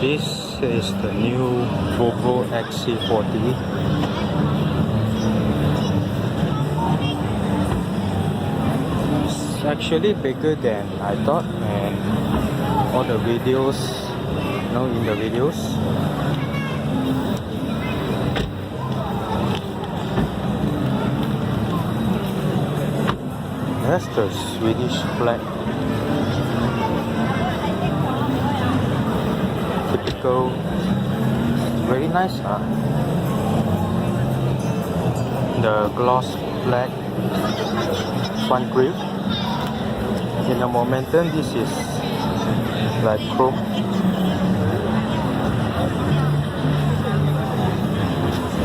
This is the new Volvo XC40. It's actually bigger than I thought, and all the videos, in the videos. That's the Swedish flag. Typical, very nice, huh? The gloss black front grille. In the momentum, this is like chrome.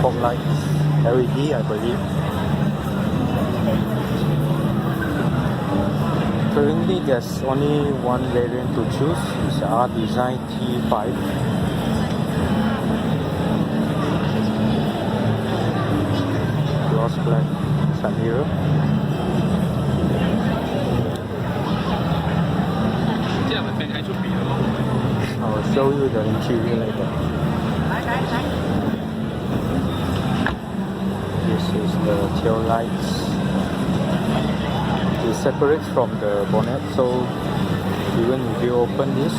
Fog lights, LED, I believe. Currently, there's only one variant to choose. It's R-Design T5. Gloss black side mirror. I'll show you the interior later. This is the tail lights. It separates from the bonnet, so even if you open this,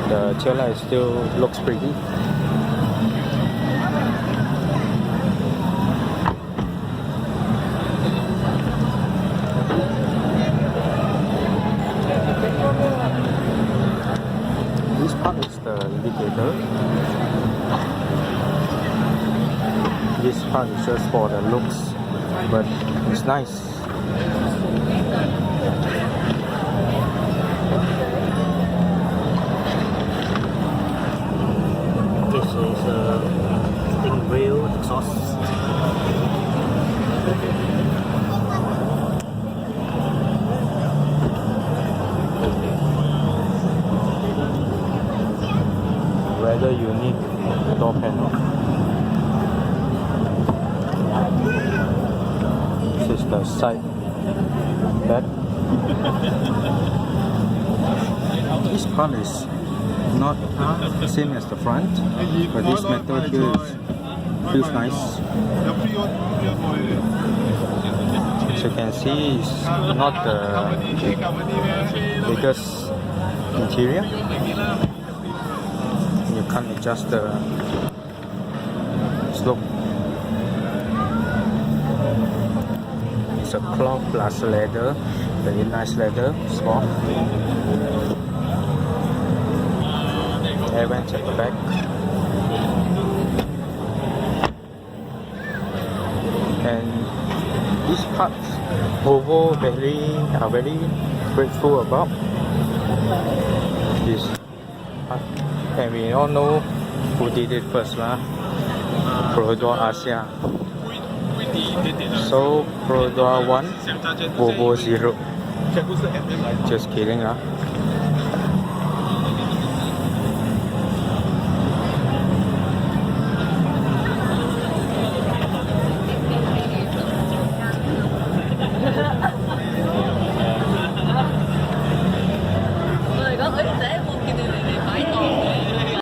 the tail light still looks pretty. This part is the indicator. This part is just for the looks, but it's nice. This is a wheel exhaust. Rather unique door panel. This is the side bed. This part is not the same as the front, but this metal here feels nice. As you can see, it's not the biggest interior. You can't adjust the slope. It's a cloth plus leather, very nice leather, soft. Air vents at the back. And these parts, Volvo are very grateful about this part. And we all know who did it first, Volvo Asia. So Volvo 1, Volvo 0. Just kidding,